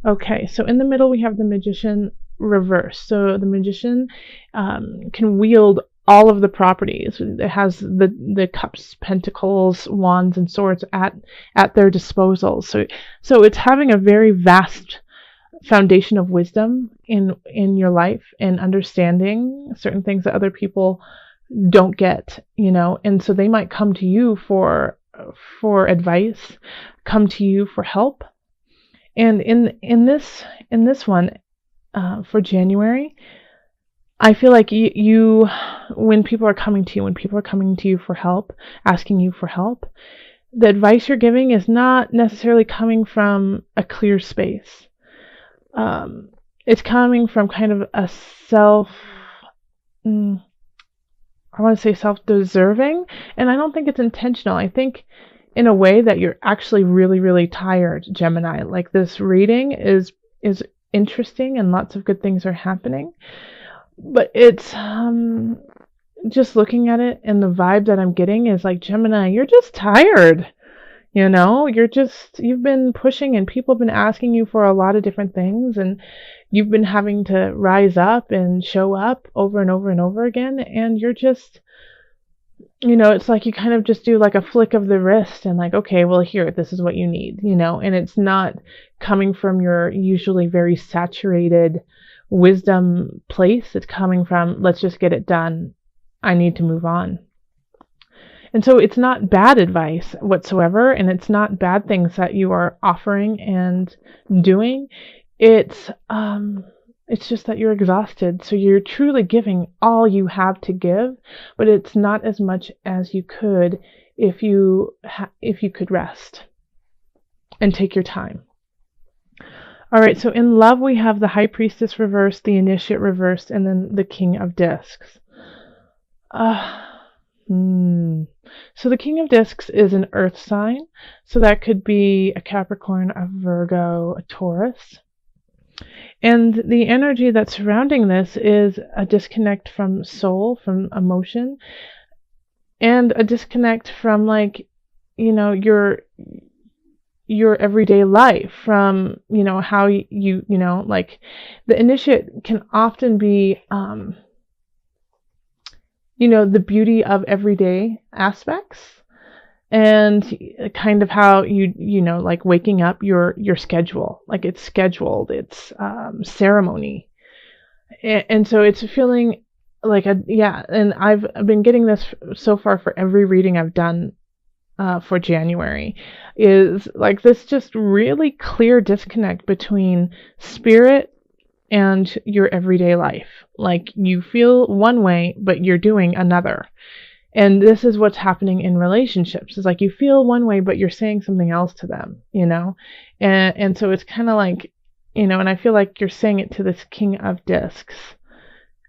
Okay, so in the middle we have the Magician reverse. So the Magician can wield all of the properties. It has the cups, pentacles, wands, and swords at their disposal. So it's having a very vast foundation of wisdom in your life and understanding certain things that other people don't get, and so they might come to you for advice, come to you for help. And in this one, for January, I feel like you when people are coming to you for help, asking you for help, the advice you're giving is not necessarily coming from a clear space. It's coming from kind of a I want to say self-deserving, and I don't think it's intentional. I think in a way that you're actually really, really tired, Gemini. Like, this reading is interesting and lots of good things are happening, but it's just looking at it, and the vibe that I'm getting is like, Gemini, you're just tired. You've been pushing, and people have been asking you for a lot of different things, and you've been having to rise up and show up over and over and over again, and you're just, it's like you kind of just do like a flick of the wrist and like, okay, well, here, this is what you need, and it's not coming from your usually very saturated wisdom place. It's coming from, let's just get it done. I need to move on. And so it's not bad advice whatsoever, and it's not bad things that you are offering and doing. It's just that you're exhausted, so you're truly giving all you have to give, but it's not as much as you could if you could rest and take your time. All right, so in love we have the High Priestess reversed, the Initiate reversed, and then the King of Discs. So the King of Discs is an earth sign, so that could be a Capricorn, a Virgo, a Taurus. And the energy that's surrounding this is a disconnect from soul, from emotion, and a disconnect from, like, your everyday life, from, how you like, the Initiate can often be the beauty of everyday aspects, and kind of how like waking up, your schedule, like it's scheduled, it's ceremony, and so it's feeling like and I've been getting this so far for every reading I've done for January, is like this just really clear disconnect between spirit and your everyday life. Like, you feel one way, but you're doing another. And this is what's happening in relationships. It's like you feel one way, but you're saying something else to them, And so it's kind of like, and I feel like you're saying it to this King of Discs,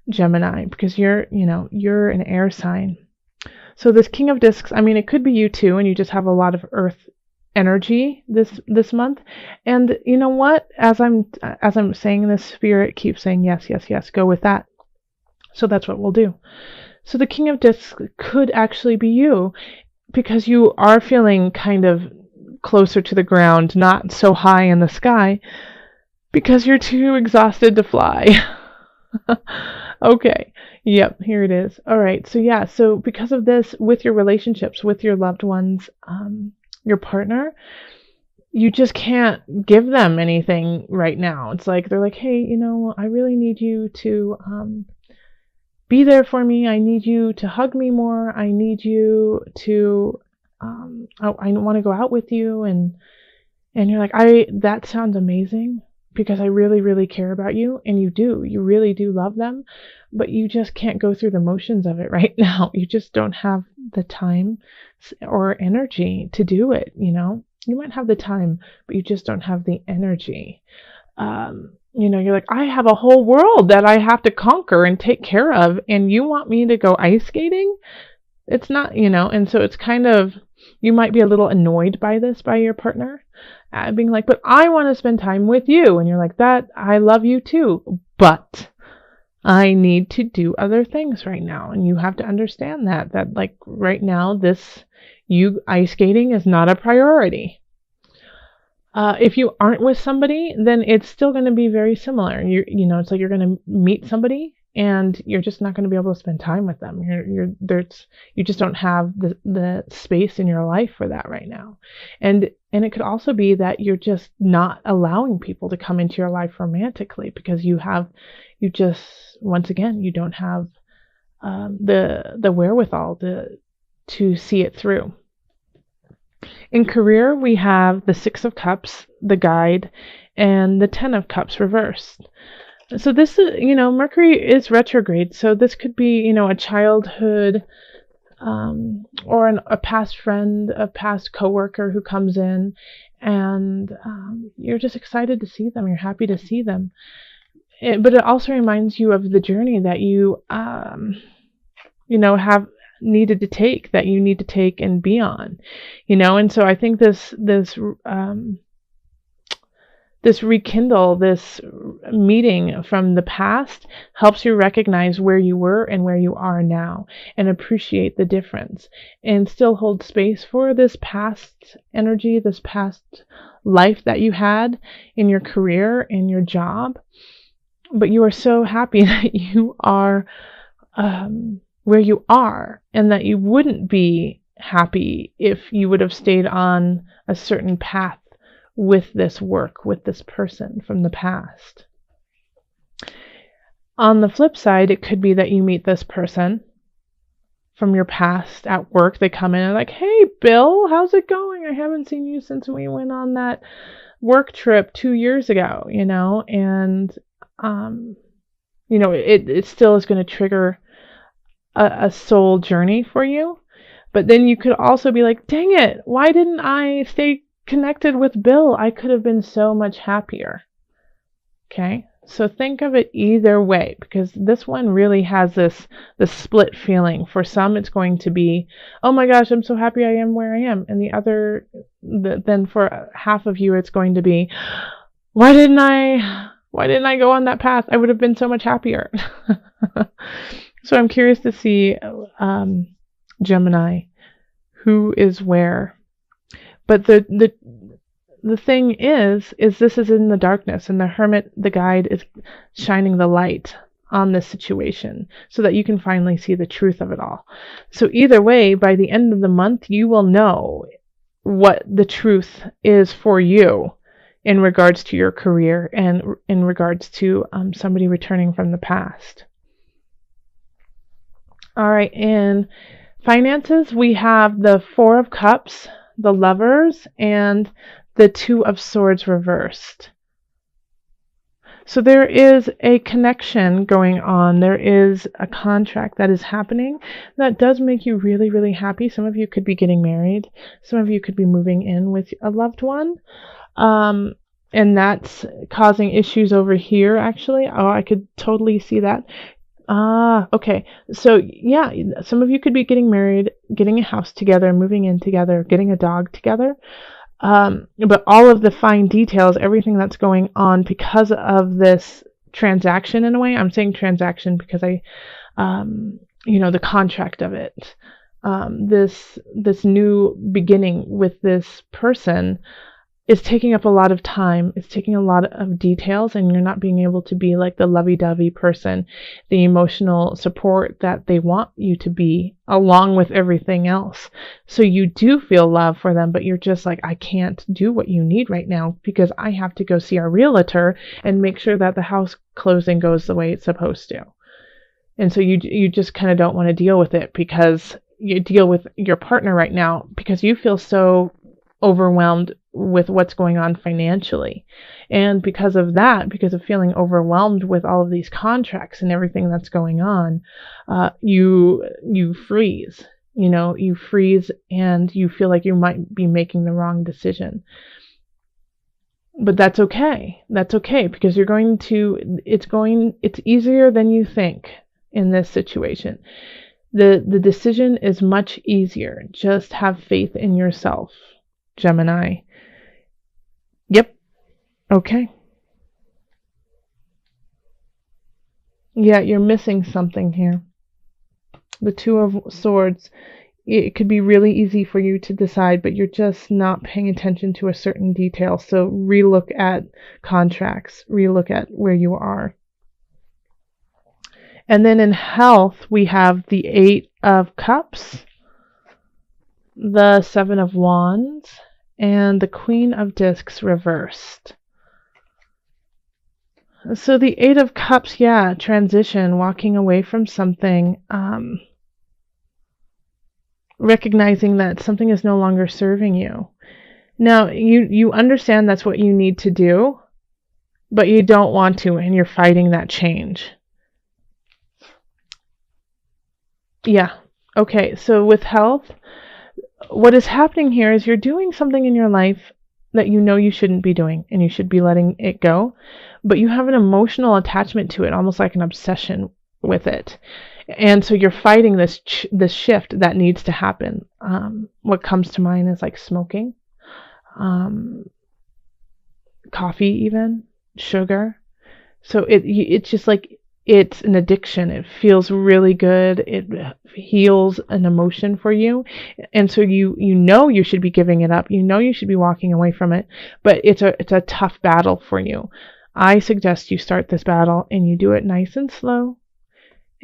Gemini, because you're an air sign. So this King of Discs, I mean, it could be you too, and you just have a lot of earth energy this month. And you know what, as I'm saying this, spirit keeps saying yes, yes, yes, go with that. So that's what we'll do. So the King of Discs could actually be you, because you are feeling kind of closer to the ground, not so high in the sky, because you're too exhausted to fly. Okay, yep, here it is. All right, so because of this, with your relationships, with your loved ones, your partner, you just can't give them anything right now. It's like they're like, hey, I really need you to be there for me. I need you to hug me more. I need you to I want to go out with you, and you're like, that sounds amazing, because I really, really care about you, and you really do love them, but you just can't go through the motions of it right now. You just don't have the time or energy to do it. You might have the time, but you just don't have the energy. You're like, I have a whole world that I have to conquer and take care of, and you want me to go ice skating? It's not, and so it's kind of, you might be a little annoyed by this, by your partner, being like, but I want to spend time with you. And you're like, that, I love you too, but I need to do other things right now. And you have to understand that like right now, you ice skating is not a priority. If you aren't with somebody, then it's still going to be very similar. It's like you're going to meet somebody and you're just not going to be able to spend time with them. You just don't have the space in your life for that right now. And it could also be that you're just not allowing people to come into your life romantically because once again, you don't have the wherewithal to see it through. In career, we have the Six of Cups, the Guide, and the Ten of Cups reversed. So this is, Mercury is retrograde. So this could be, a childhood or a past friend, a past coworker who comes in, and you're just excited to see them. You're happy to see them. But it also reminds you of the journey that you, have needed to take, that you need to take and be on, and so I think this rekindle, this meeting from the past helps you recognize where you were and where you are now and appreciate the difference and still hold space for this past energy, this past life that you had in your career, in your job. But you are so happy that you are where you are, and that you wouldn't be happy if you would have stayed on a certain path with this work, with this person from the past. On the flip side, it could be that you meet this person from your past at work. They come in and like, hey, Bill, how's it going? I haven't seen you since we went on that work trip 2 years ago, and, it still is going to trigger a soul journey for you. But then you could also be like, dang it, why didn't I stay connected with Bill? I could have been so much happier. Okay, so think of it either way, because this one really has this split feeling. For some, it's going to be, oh my gosh, I'm so happy I am where I am. And then for half of you, it's going to be, why didn't I go on that path? I would have been so much happier. So I'm curious to see, Gemini, who is where. But the thing is this is in the darkness, and the Hermit, the Guide, is shining the light on this situation so that you can finally see the truth of it all. So either way, by the end of the month, you will know what the truth is for you in regards to your career and in regards to somebody returning from the past. All right, in finances, we have the Four of Cups, the Lovers, and the Two of Swords reversed. So there is a connection going on. There is a contract that is happening that does make you really, really happy. Some of you could be getting married. Some of you could be moving in with a loved one. And that's causing issues over here, actually. Oh, I could totally see that. Okay. So yeah, some of you could be getting married, getting a house together, moving in together, getting a dog together. But all of the fine details, everything that's going on because of this transaction, in a way, I'm saying transaction because the contract of it, this new beginning with this person is taking up a lot of time. It's taking a lot of details, and you're not being able to be like the lovey-dovey person, the emotional support that they want you to be, along with everything else. So you do feel love for them, but you're just like, I can't do what you need right now because I have to go see our realtor and make sure that the house closing goes the way it's supposed to. And so you just kind of don't want to deal with it, because you deal with your partner right now because you feel so overwhelmed with what's going on financially. And because of that, because of feeling overwhelmed with all of these contracts and everything that's going on, you freeze. You freeze and you feel like you might be making the wrong decision. But that's okay. That's okay, because it's easier than you think in this situation. The decision is much easier. Just have faith in yourself, Gemini. Yep. Okay. Yeah, you're missing something here. The Two of Swords. it could be really easy for you to decide, but you're just not paying attention to a certain detail. So relook at contracts, relook at where you are. And then in health, we have the 8 of Cups, the 7 of Wands, and the Queen of Discs reversed. So the 8 of Cups, yeah, transition, walking away from something, recognizing that something is no longer serving you. Now, you understand that's what you need to do, but you don't want to, and you're fighting that change. Yeah. Okay, so with health, what is happening here is you're doing something in your life that you know you shouldn't be doing, and you should be letting it go, but you have an emotional attachment to it, almost like an obsession with it. And so you're fighting this shift that needs to happen. What comes to mind is like smoking, coffee, even sugar. So it's just like it's an addiction. It feels really good. It heals an emotion for you, and so you know you should be giving it up. You know you should be walking away from it, but it's a tough battle for you. I suggest you start this battle and you do it nice and slow.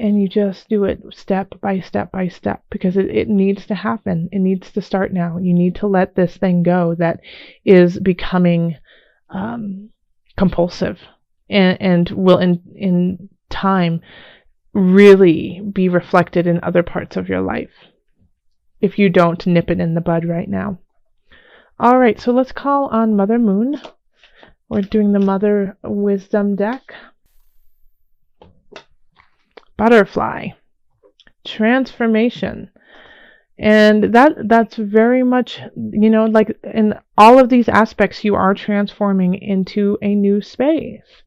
And you just do it step by step by step, because it needs to happen. It needs to start now. You need to let this thing go that is becoming compulsive and will in time really be reflected in other parts of your life if you don't nip it in the bud right now. All right, so let's call on Mother Moon. We're doing the Mother Wisdom deck. Butterfly, transformation. And that's very much, like in all of these aspects, you are transforming into a new space.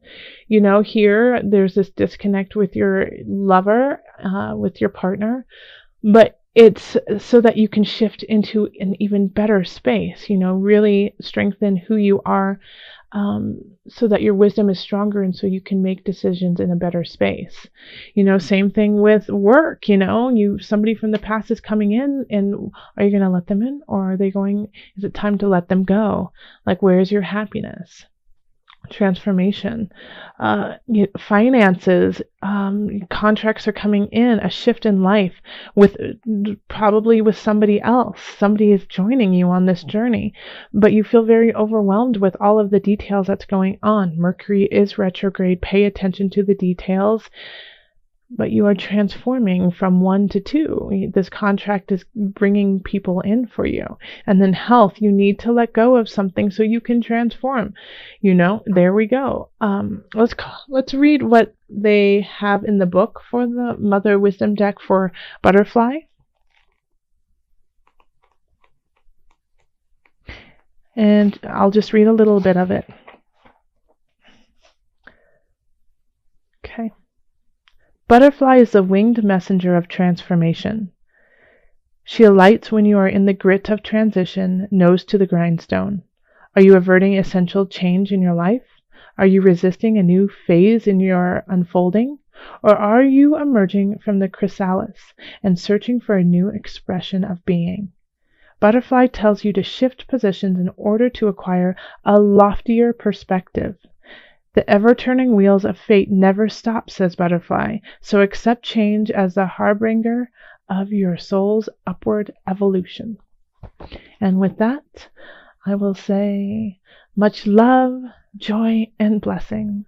Here there's this disconnect with your lover, with your partner, but it's so that you can shift into an even better space, really strengthen who you are, so that your wisdom is stronger, and so you can make decisions in a better space. Same thing with work. Somebody from the past is coming in, and are you going to let them in, or are they going? Is it time to let them go? Like, where's your happiness? Transformation, finances, contracts are coming in, a shift in life probably with somebody else. Somebody is joining you on this journey, but you feel very overwhelmed with all of the details that's going on. Mercury is retrograde. Pay attention to the details. But you are transforming from 1 to 2. This contract is bringing people in for you. And then health, you need to let go of something so you can transform. There we go. Let's read what they have in the book for the Mother Wisdom deck for Butterfly. And I'll just read a little bit of it. Okay. Butterfly is the winged messenger of transformation. She alights when you are in the grit of transition, nose to the grindstone. Are you averting essential change in your life? Are you resisting a new phase in your unfolding? Or are you emerging from the chrysalis and searching for a new expression of being? Butterfly tells you to shift positions in order to acquire a loftier perspective. The ever-turning wheels of fate never stop, says Butterfly, so accept change as the harbinger of your soul's upward evolution. And with that, I will say much love, joy, and blessings.